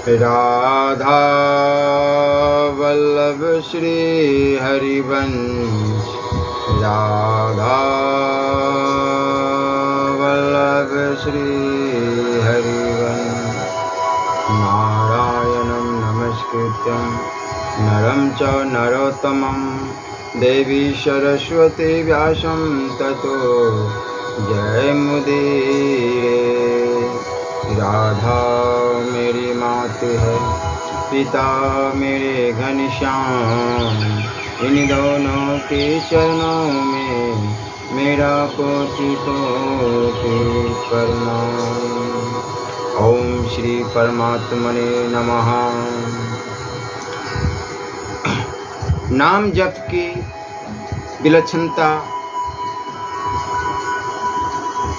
राधा वल्लभ श्री हरिवंश, राधा वल्लभ श्री हरिवंश। नारायणं नमस्कृत्यं नरं च नरोत्तमं देवी सरस्वती व्यासं ततो जयमुदीरये। राधा मेरी मातु है, पिता मेरे घनश्याम, इन दोनों के चरणों में मेरा कोटि कोटि प्रणाम। ओम श्री परमात्मने नमः। नाम जप की विलक्षणता।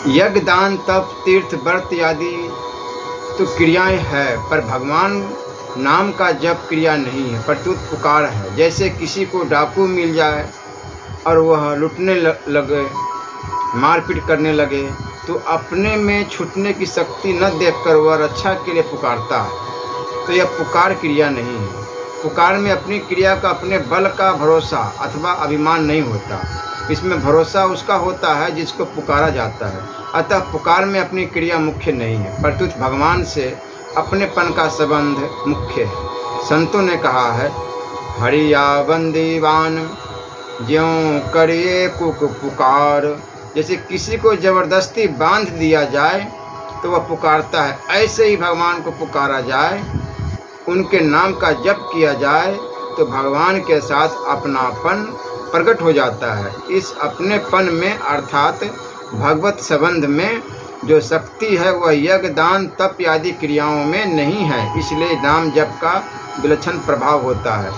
यज्ञ, दान, तप, तीर्थ, व्रत आदि तो क्रियाएं है, पर भगवान नाम का जप क्रिया नहीं है, प्रत्युत पुकार है। जैसे किसी को डाकू मिल जाए और वह लूटने लगे, मारपीट करने लगे, तो अपने में छूटने की शक्ति न देखकर वह रक्षा के लिए पुकारता है, तो यह पुकार क्रिया नहीं है। पुकार में अपनी क्रिया का अपने बल का भरोसा अथवा अभिमान नहीं होता, इसमें भरोसा उसका होता है जिसको पुकारा जाता है। अतः पुकार में अपनी क्रिया मुख्य नहीं है, प्रत्युत भगवान से अपनेपन का संबंध मुख्य है। संतों ने कहा है, हरिया बंदीवान ज्यों करिए कुक पुकार। जैसे किसी को जबरदस्ती बांध दिया जाए तो वह पुकारता है, ऐसे ही भगवान को पुकारा जाए, उनके नाम का जप किया जाए तो भगवान के साथ अपनापन प्रकट हो जाता है। इस अपनेपन में अर्थात भगवत संबंध में जो शक्ति है वह यज्ञ, दान, तप आदि क्रियाओं में नहीं है, इसलिए नाम जप का विलक्षण प्रभाव होता है।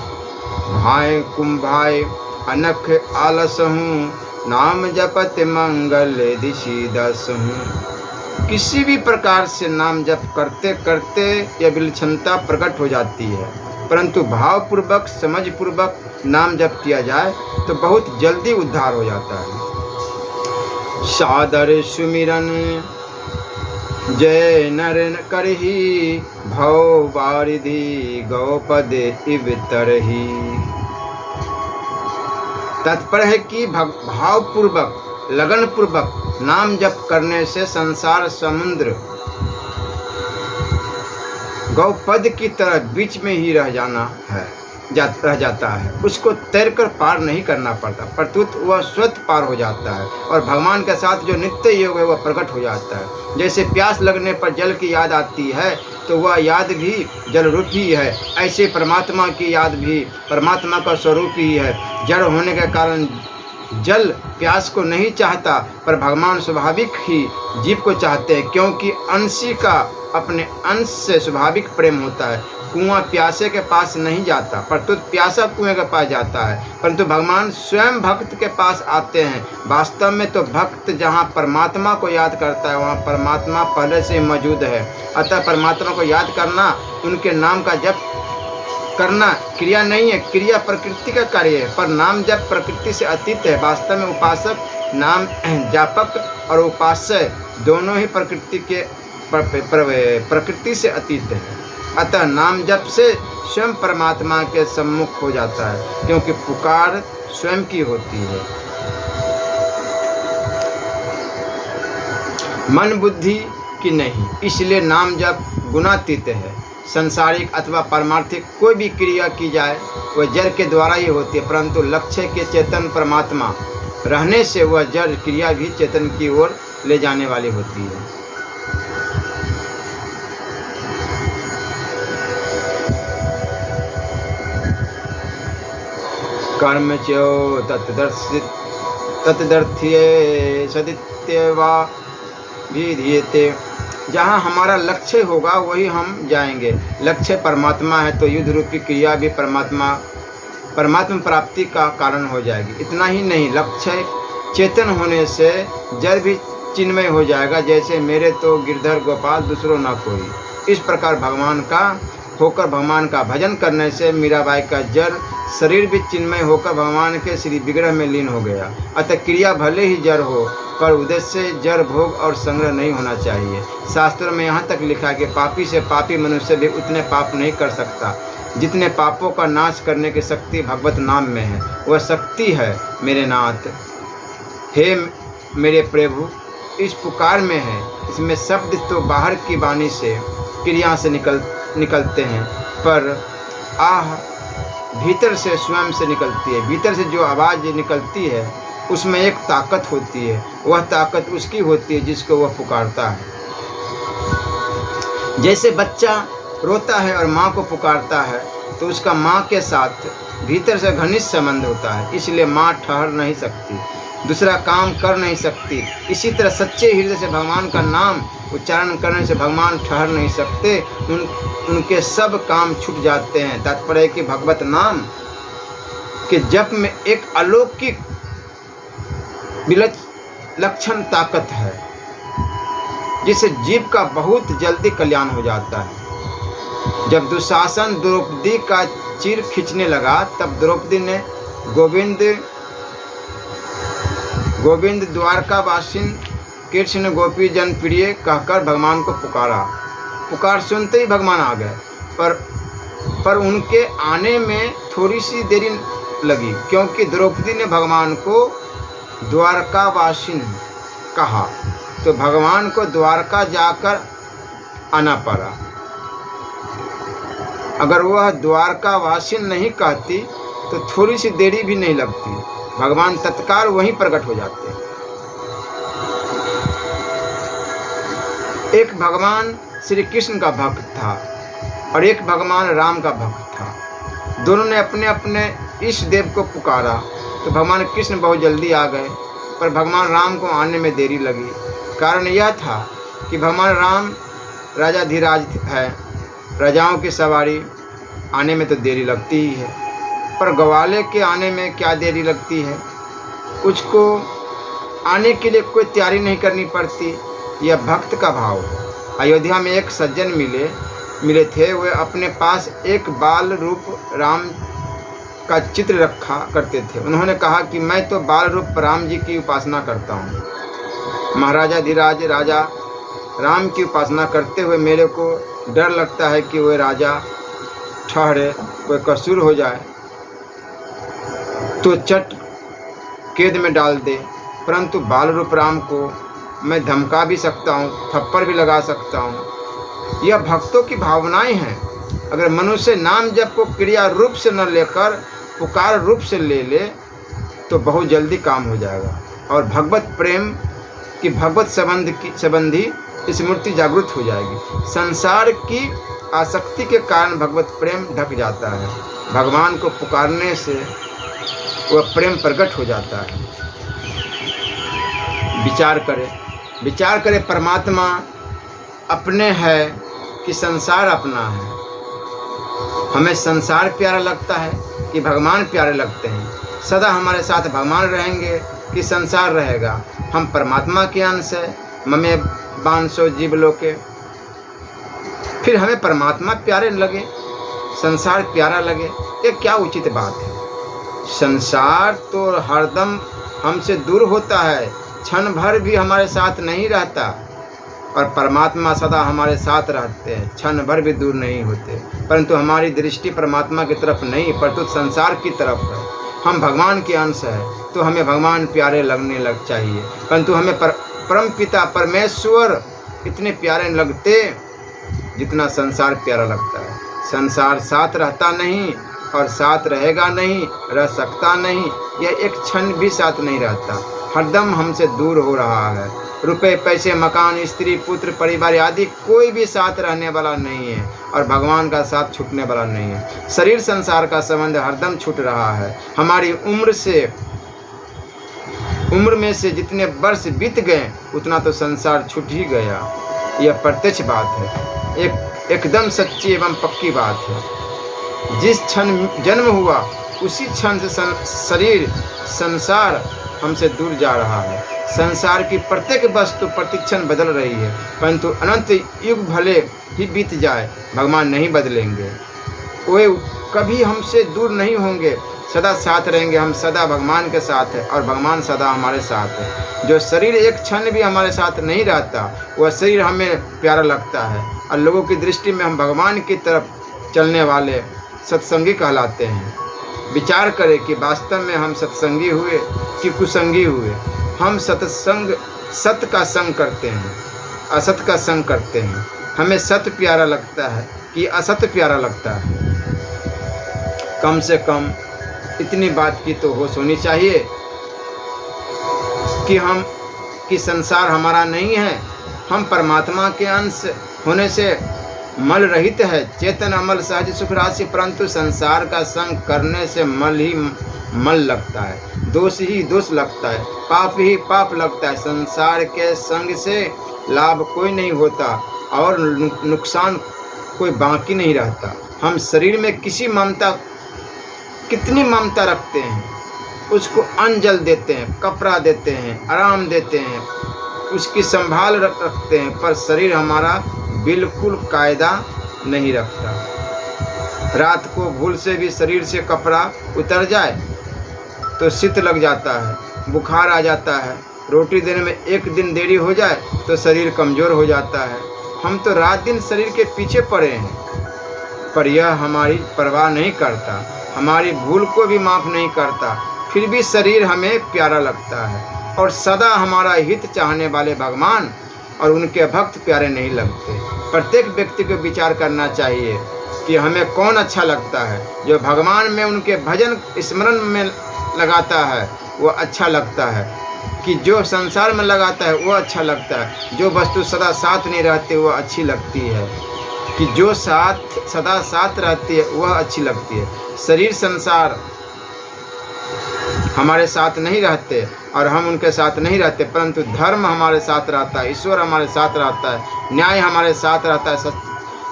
भाई कुंभाई अनख आलस हूँ, नाम जपत मंगल दिशि दस हूँ। किसी भी प्रकार से नाम जप करते करते यह विलक्षणता प्रकट हो जाती है, परंतु भावपूर्वक समझपूर्वक नाम जप किया जाए तो बहुत जल्दी उद्धार हो जाता है। सादर सुमिरन जय नर करही, भव वारिधि गौपद इव तरही। तात्पर्य है कि भावपूर्वक लगनपूर्वक नाम जप करने से संसार समुद्र गौपद की तरह बीच में ही रह जाता है, उसको तैरकर पार नहीं करना पड़ता, प्रत्युत वह स्वतः पार हो जाता है और भगवान के साथ जो नित्य योग है वह प्रकट हो जाता है। जैसे प्यास लगने पर जल की याद आती है तो वह याद भी जल रूप ही है, ऐसे परमात्मा की याद भी परमात्मा का स्वरूप ही है। जड़ होने के कारण जल प्यास को नहीं चाहता, पर भगवान स्वाभाविक ही जीव को चाहते हैं, क्योंकि अंशी का अपने अंश से स्वाभाविक प्रेम होता है। कुआं प्यासे के पास नहीं जाता, परंतु प्यासा कुएं के पास जाता है, परंतु भगवान स्वयं भक्त के पास आते हैं। वास्तव में तो भक्त जहाँ परमात्मा को याद करता है वहाँ परमात्मा पहले से मौजूद है। अतः परमात्मा को याद करना, उनके नाम का जप करना क्रिया नहीं है, क्रिया प्रकृति का कार्य है, पर नाम जप प्रकृति से अतीत है। वास्तव में उपासक, नाम जापक और उपास्य दोनों ही प्रकृति से अतीत है। अतः नाम जप से स्वयं परमात्मा के सम्मुख हो जाता है, क्योंकि पुकार स्वयं की होती है। मन बुद्धि की नहीं, इसलिए नाम जप गुणातीत है। संसारिक अथवा पारमार्थिक कोई भी क्रिया की जाए वह जड़ के द्वारा ही होती है, परंतु लक्ष्य के चेतन परमात्मा रहने से वह जड़ क्रिया भी चेतन की ओर ले जाने वाली होती है। कर्म च्यो तत्दर्थ्ये सदित्यवा विधीयते। जहाँ हमारा लक्ष्य होगा वही हम जाएंगे। लक्ष्य परमात्मा है तो युद्ध रूपी क्रिया भी परमात्मा प्राप्ति का कारण हो जाएगी। इतना ही नहीं, लक्ष्य चेतन होने से जड़ भी चिन्मय हो जाएगा, जैसे मेरे तो गिरधर गोपाल दूसरों ना कोई। इस प्रकार भगवान का होकर भगवान का भजन करने से मीराबाई का जड़ शरीर भी चिन्मय होकर भगवान के श्री विग्रह में लीन हो गया। अतः क्रिया भले ही जड़ हो, पर उद्देश्य जड़ भोग और संग्रह नहीं होना चाहिए। शास्त्रों में यहाँ तक लिखा है कि पापी से पापी मनुष्य भी उतने पाप नहीं कर सकता जितने पापों का नाश करने की शक्ति भगवत नाम में है। वह शक्ति है मेरे नाथ। हे मेरे प्रभु, इस पुकार में है। इसमें शब्द तो बाहर की वाणी से क्रिया से निकलते हैं, पर आह भीतर से स्वयं से निकलती है। भीतर से जो आवाज़ निकलती है उसमें एक ताकत होती है। वह ताकत उसकी होती है जिसको वह पुकारता है। जैसे बच्चा रोता है और माँ को पुकारता है तो उसका माँ के साथ भीतर से घनिष्ठ संबंध होता है, इसलिए माँ ठहर नहीं सकती, दूसरा काम कर नहीं सकती। इसी तरह सच्चे हृदय से भगवान का नाम उच्चारण करने से भगवान ठहर नहीं सकते, उनके सब काम छूट जाते हैं। तात्पर्य है कि भगवत नाम के जप में एक अलौकिक विलक्षण ताकत है, जिससे जीव का बहुत जल्दी कल्याण हो जाता है। जब दुशासन द्रौपदी का चीर खींचने लगा, तब द्रौपदी ने गोविंद द्वारकावासिन कृष्ण गोपी जन प्रिय कहकर भगवान को पुकारा। पुकार सुनते ही भगवान आ गए, पर उनके आने में थोड़ी सी देरी लगी, क्योंकि द्रौपदी ने भगवान को द्वारकावासिन कहा, तो भगवान को द्वारका जाकर आना पड़ा। अगर वह द्वारकावासिन नहीं कहती तो थोड़ी सी देरी भी नहीं लगती, भगवान तत्काल वहीं प्रकट हो जाते। एक भगवान श्री कृष्ण का भक्त था और एक भगवान राम का भक्त था। दोनों ने अपने अपने इष्ट देव को पुकारा तो भगवान कृष्ण बहुत जल्दी आ गए, पर भगवान राम को आने में देरी लगी। कारण यह था कि भगवान राम राजाधिराज है, राजाओं की सवारी आने में तो देरी लगती ही है, पर ग्वाले के आने में क्या देरी लगती है। उसको आने के लिए कोई तैयारी नहीं करनी पड़ती। यह भक्त का भाव है। अयोध्या में एक सज्जन मिले थे। वे अपने पास एक बाल रूप राम का चित्र रखा करते थे। उन्होंने कहा कि मैं तो बाल रूप राम जी की उपासना करता हूँ। महाराजाधिराज राजा राम की उपासना करते हुए मेरे को डर लगता है कि वह राजा ठहरे, कोई कसूर हो जाए तो चट कैद में डाल दे। परंतु बाल रूप राम को मैं धमका भी सकता हूँ, थप्पड़ भी लगा सकता हूँ। यह भक्तों की भावनाएं हैं। अगर मनुष्य नाम जप को क्रिया रूप से न लेकर पुकार रूप से ले ले तो बहुत जल्दी काम हो जाएगा और भगवत प्रेम की भगवत संबंधी स्मृति जागृत हो जाएगी। संसार की आसक्ति के कारण भगवत प्रेम ढक जाता है। भगवान को पुकारने से वह प्रेम प्रकट हो जाता है। विचार करे परमात्मा अपने है कि संसार अपना है। हमें संसार प्यारा लगता है कि भगवान प्यारे लगते हैं। सदा हमारे साथ भगवान रहेंगे कि संसार रहेगा। हम परमात्मा के अंश है, ममे बांसो जीव लोके। फिर हमें परमात्मा प्यारे लगे, संसार प्यारा लगे, ये क्या उचित बात है। संसार तो हरदम हमसे दूर होता है, क्षण भर भी हमारे साथ नहीं रहता, और परमात्मा सदा हमारे साथ रहते हैं, क्षण भर भी दूर नहीं होते। परंतु हमारी दृष्टि परमात्मा की तरफ नहीं, परंतु संसार की तरफ है। हम भगवान के अंश हैं तो हमें भगवान प्यारे लगने लग चाहिए, परंतु हमें परम पिता परमेश्वर इतने प्यारे लगते जितना संसार प्यारा लगता है। संसार साथ रहता नहीं और साथ रहेगा नहीं, रह सकता नहीं। यह एक क्षण भी साथ नहीं रहता, हरदम हमसे दूर हो रहा है। रुपए पैसे मकान स्त्री पुत्र परिवार आदि कोई भी साथ रहने वाला नहीं है और भगवान का साथ छूटने वाला नहीं है। शरीर संसार का संबंध हरदम छूट रहा है। हमारी उम्र में से जितने वर्ष बीत गए उतना तो संसार छूट ही गया। यह प्रत्यक्ष बात है, एकदम सच्ची एवं पक्की बात है। जिस क्षण जन्म हुआ उसी क्षण से शरीर संसार हमसे दूर जा रहा है। संसार की प्रत्येक वस्तु प्रतिक्षण बदल रही है, परंतु अनंत युग भले ही बीत जाए, भगवान नहीं बदलेंगे। वे कभी हमसे दूर नहीं होंगे, सदा साथ रहेंगे। हम सदा भगवान के साथ हैं और भगवान सदा हमारे साथ है। जो शरीर एक क्षण भी हमारे साथ नहीं रहता, वह शरीर हमें प्यारा लगता है और लोगों की दृष्टि में हम भगवान की तरफ चलने वाले सत्संगी कहलाते हैं। विचार करें कि वास्तव में हम सत्संगी हुए कि कुसंगी हुए। हम सत्य का संग करते हैं, असत का संग करते हैं। हमें सत्य प्यारा लगता है कि असत्य प्यारा लगता है। कम से कम इतनी बात की तो होश होनी चाहिए कि संसार हमारा नहीं है। हम परमात्मा के अंश होने से मल रहित है। चेतन अमल सहज सुख राशि, परंतु संसार का संग करने से मल ही मल लगता है, दोष ही दोष लगता है, पाप ही पाप लगता है। संसार के संग से लाभ कोई नहीं होता और नुकसान कोई बाकी नहीं रहता। हम शरीर में कितनी ममता रखते हैं, उसको अन्न जल देते हैं, कपड़ा देते हैं, आराम देते हैं, उसकी संभाल रखते हैं, पर शरीर हमारा बिल्कुल कायदा नहीं रखता। रात को भूल से भी शरीर से कपड़ा उतर जाए तो शीत लग जाता है, बुखार आ जाता है। रोटी देने में एक दिन देरी हो जाए तो शरीर कमज़ोर हो जाता है। हम तो रात दिन शरीर के पीछे पड़े हैं, पर यह हमारी परवाह नहीं करता, हमारी भूल को भी माफ़ नहीं करता। फिर भी शरीर हमें प्यारा लगता है और सदा हमारा हित चाहने वाले भगवान और उनके भक्त प्यारे नहीं लगते। प्रत्येक व्यक्ति को विचार करना चाहिए कि हमें कौन अच्छा लगता है। जो भगवान में उनके भजन स्मरण में लगाता है वो अच्छा लगता है, कि जो संसार में लगाता है वो अच्छा लगता है। जो वस्तु सदा साथ नहीं रहती वो अच्छी लगती है, कि जो सदा साथ रहती है वह अच्छी लगती है। शरीर संसार हमारे साथ नहीं रहते और हम उनके साथ नहीं रहते, परंतु धर्म हमारे साथ रहता है, ईश्वर हमारे साथ रहता है, न्याय हमारे साथ रहता है,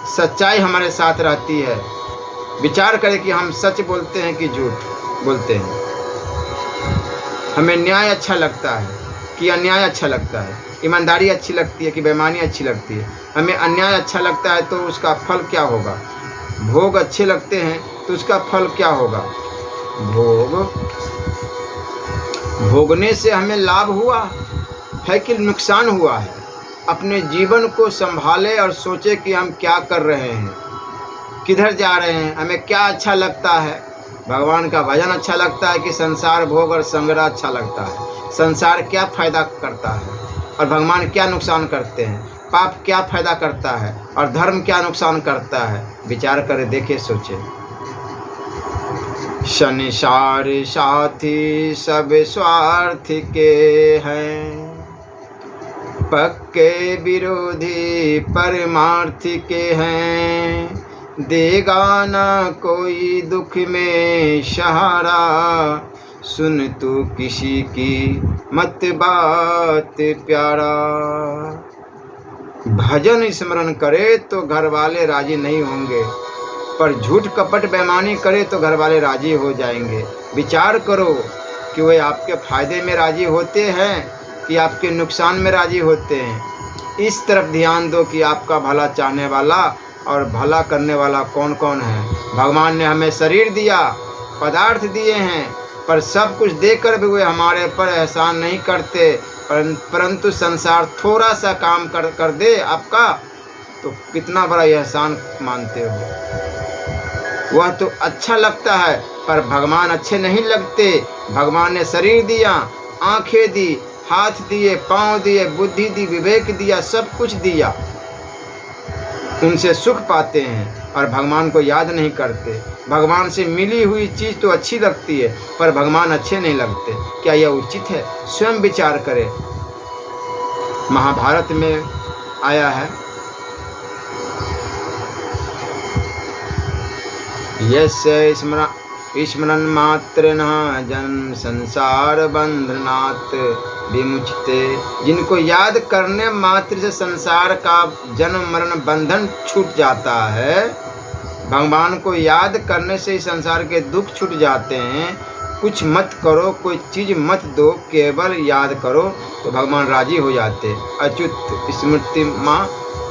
सच्चाई हमारे साथ रहती है। विचार करें कि हम सच बोलते हैं कि झूठ बोलते हैं। हमें न्याय अच्छा लगता है कि अन्याय अच्छा लगता है, ईमानदारी अच्छी लगती है कि बेईमानी अच्छी लगती है। हमें अन्याय अच्छा लगता है तो उसका फल क्या होगा। भोग अच्छे लगते हैं तो उसका फल क्या होगा। भोगने से हमें लाभ हुआ है कि नुकसान हुआ है। अपने जीवन को संभाले और सोचे कि हम क्या कर रहे हैं, किधर जा रहे हैं, हमें क्या अच्छा लगता है। भगवान का भजन अच्छा लगता है कि संसार भोग और संग्रह अच्छा लगता है। संसार क्या फायदा करता है और भगवान क्या नुकसान करते हैं। पाप क्या फायदा करता है और धर्म क्या नुकसान करता है। विचार करें, देखें, सोचें। संसार साथी सब स्वार्थ के हैं, पक्के विरोधी परमार्थ के हैं। देगा ना कोई दुख में सहारा, सुन तू किसी की मत बात प्यारा। भजन स्मरण करे तो घर वाले राजी नहीं होंगे, पर झूठ कपट बेईमानी करे तो घर वाले राजी हो जाएंगे। विचार करो कि वे आपके फायदे में राजी होते हैं कि आपके नुकसान में राजी होते हैं। इस तरफ ध्यान दो कि आपका भला चाहने वाला और भला करने वाला कौन कौन है। भगवान ने हमें शरीर दिया, पदार्थ दिए हैं, पर सब कुछ देकर भी वे हमारे पर एहसान नहीं करते। परंतु संसार थोड़ा सा काम कर दे आपका तो कितना बड़ा एहसान मानते हो। वह तो अच्छा लगता है, पर भगवान अच्छे नहीं लगते। भगवान ने शरीर दिया, आंखें दी, हाथ दिए, पाँव दिए, बुद्धि दी, विवेक दिया, सब कुछ दिया। उनसे सुख पाते हैं और भगवान को याद नहीं करते। भगवान से मिली हुई चीज़ तो अच्छी लगती है, पर भगवान अच्छे नहीं लगते। क्या यह उचित है? स्वयं विचार करें। महाभारत में आया है, यस्य स्मरण मात्र न जन्म संसार बंधनात् विमुच्यते। जिनको याद करने मात्र से संसार का जन्म मरण बंधन छूट जाता है। भगवान को याद करने से ही संसार के दुख छूट जाते हैं। कुछ मत करो, कोई चीज़ मत दो, केवल याद करो तो भगवान राजी हो जाते। अच्युत स्मृति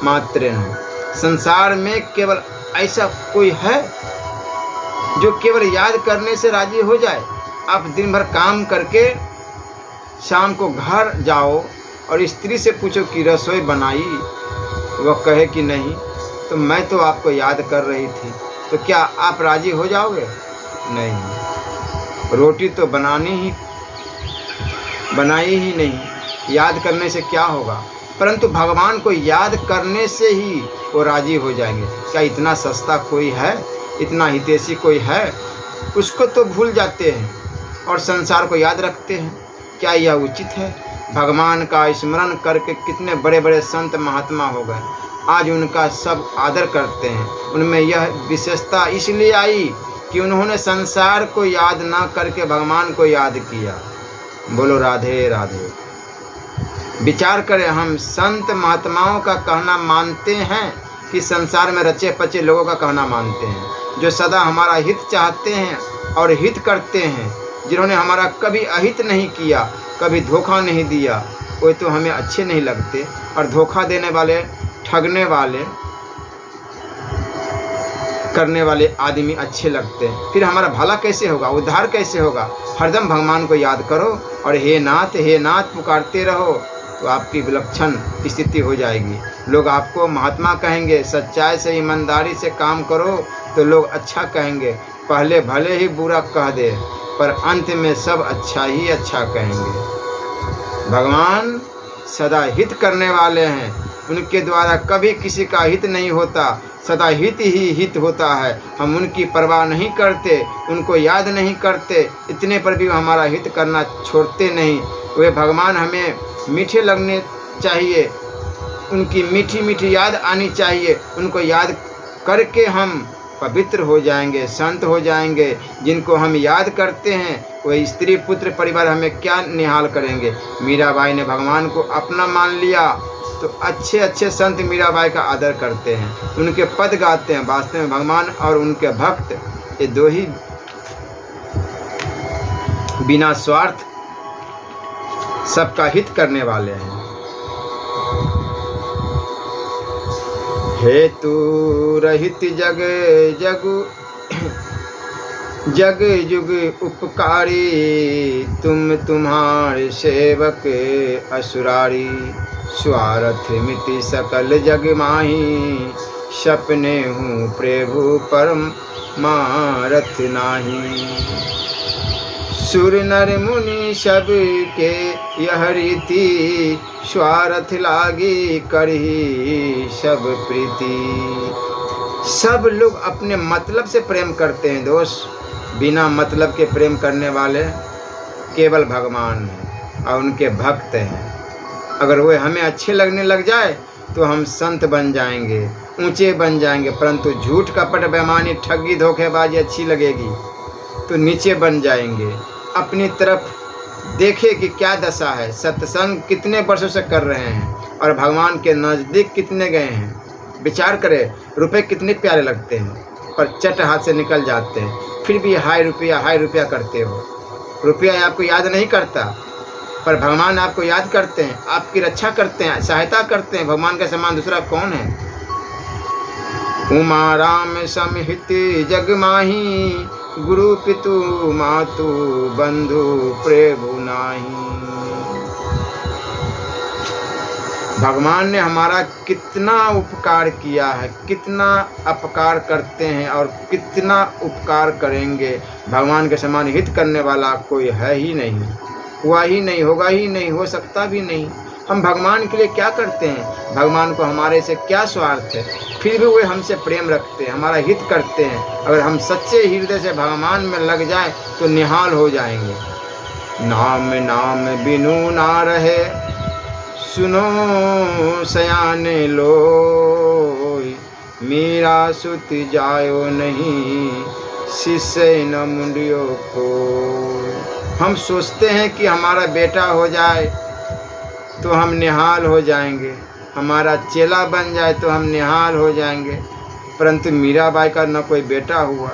मात्रेण। संसार में केवल ऐसा कोई है जो केवल याद करने से राजी हो जाए। आप दिन भर काम करके शाम को घर जाओ और स्त्री से पूछो कि रसोई बनाई, वह कहे कि नहीं, तो मैं तो आपको याद कर रही थी, तो क्या आप राजी हो जाओगे? नहीं। रोटी तो बनाई ही नहीं, याद करने से क्या होगा? परंतु भगवान को याद करने से ही वो राजी हो जाएंगे। क्या इतना सस्ता कोई है, इतना हितैषी कोई है? उसको तो भूल जाते हैं और संसार को याद रखते हैं। क्या यह उचित है? भगवान का स्मरण करके कितने बड़े बड़े संत महात्मा हो गए, आज उनका सब आदर करते हैं। उनमें यह विशेषता इसलिए आई कि उन्होंने संसार को याद ना करके भगवान को याद किया। बोलो राधे राधे। विचार करें, हम संत महात्माओं का कहना मानते हैं कि संसार में रचे पचे लोगों का कहना मानते हैं, जो सदा हमारा हित चाहते हैं और हित करते हैं, जिन्होंने हमारा कभी अहित नहीं किया, कभी धोखा नहीं दिया, कोई तो हमें अच्छे नहीं लगते। और धोखा देने वाले, ठगने वाले, करने वाले आदमी अच्छे लगते हैं। फिर हमारा भला कैसे होगा, उद्धार कैसे होगा? हरदम भगवान को याद करो और हे नाथ पुकारते रहो, तो आपकी विलक्षण स्थिति हो जाएगी। लोग आपको महात्मा कहेंगे। सच्चाई से, ईमानदारी से काम करो तो लोग अच्छा कहेंगे। पहले भले ही बुरा कह दे, पर अंत में सब अच्छा ही अच्छा कहेंगे। भगवान सदा हित करने वाले हैं, उनके द्वारा कभी किसी का हित नहीं होता, सदा हित ही हित होता है। हम उनकी परवाह नहीं करते, उनको याद नहीं करते, इतने पर भी हमारा हित करना छोड़ते नहीं। वे भगवान हमें मीठे लगने चाहिए, उनकी मीठी मीठी याद आनी चाहिए। उनको याद करके हम पवित्र हो जाएंगे, संत हो जाएंगे। जिनको हम याद करते हैं वह स्त्री पुत्र परिवार हमें क्या निहाल करेंगे। मीराबाई ने भगवान को अपना मान लिया, तो अच्छे अच्छे संत मीराबाई का आदर करते हैं, उनके पद गाते हैं। वास्तव में भगवान और उनके भक्त, ये दो ही बिना स्वार्थ सबका हित करने वाले हैं। हेतु रहित जग जुग उपकारी, तुम तुम्हारे सेवक असुरारी। स्वार्थ मिति सकल जग माही, सपने हूँ प्रभु परम मारथ नाही। सुर नर मुनि सब के यह रीति, स्वार्थ लागी करही सब प्रीति। सब लोग अपने मतलब से प्रेम करते हैं दोस्त, बिना मतलब के प्रेम करने वाले केवल भगवान हैं और उनके भक्त हैं। अगर वे हमें अच्छे लगने लग जाए तो हम संत बन जाएंगे, ऊंचे बन जाएंगे। परंतु झूठ कपट बेईमानी ठगी धोखेबाजी अच्छी लगेगी तो नीचे बन जाएंगे। अपनी तरफ देखे कि क्या दशा है। सत्संग कितने वर्षों से कर रहे हैं और भगवान के नज़दीक कितने गए हैं। विचार करें, रुपए कितने प्यारे लगते हैं पर चट हाथ से निकल जाते हैं, फिर भी हाय रुपया करते हो। रुपया आपको याद नहीं करता, पर भगवान आपको याद करते हैं, आपकी रक्षा करते हैं, सहायता करते हैं। भगवान के समान दूसरा कौन है? उमा राम समिहित जग माही, गुरु पितु मातु बंधु प्रभु नाही। भगवान ने हमारा कितना उपकार किया है, कितना अपकार करते हैं और कितना उपकार करेंगे। भगवान के समान हित करने वाला कोई है ही नहीं, हुआ ही नहीं, होगा ही नहीं, हो सकता भी नहीं। हम भगवान के लिए क्या करते हैं? भगवान को हमारे से क्या स्वार्थ है? फिर भी वे हमसे प्रेम रखते हैं, हमारा हित करते हैं। अगर हम सच्चे हृदय से भगवान में लग जाए तो निहाल हो जाएंगे। नाम बिनु ना रहे, सुनो सयाने लोई। मीरा सुत जायो नहीं, शिष्य न मुंडियो को। हम सोचते हैं कि हमारा बेटा हो जाए तो हम निहाल हो जाएंगे, हमारा चेला बन जाए तो हम निहाल हो जाएंगे। परंतु मीराबाई का न कोई बेटा हुआ,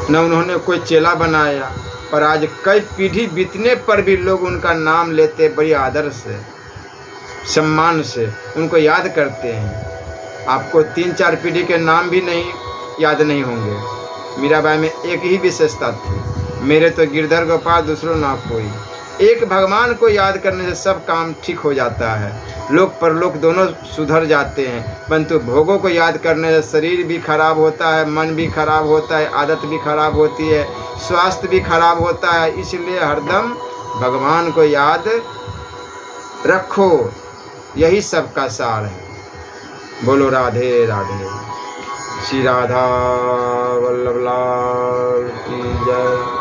न उन्होंने कोई चेला बनाया, पर आज कई पीढ़ी बीतने पर भी लोग उनका नाम लेते, बड़ी आदर से, सम्मान से उनको याद करते हैं। आपको 3-4 पीढ़ी के नाम भी नहीं याद नहीं होंगे। मीराबाई में एक ही विशेषता थी, मेरे तो गिरधर गोपाल, दूसरों ना कोई। एक भगवान को याद करने से सब काम ठीक हो जाता है, लोक परलोक दोनों सुधर जाते हैं। परंतु भोगों को याद करने से शरीर भी खराब होता है, मन भी खराब होता है, आदत भी खराब होती है, स्वास्थ्य भी खराब होता है। इसलिए हरदम भगवान को याद रखो, यही सबका सार है। बोलो राधे राधे। श्री राधा वल्लभ लाल की जय।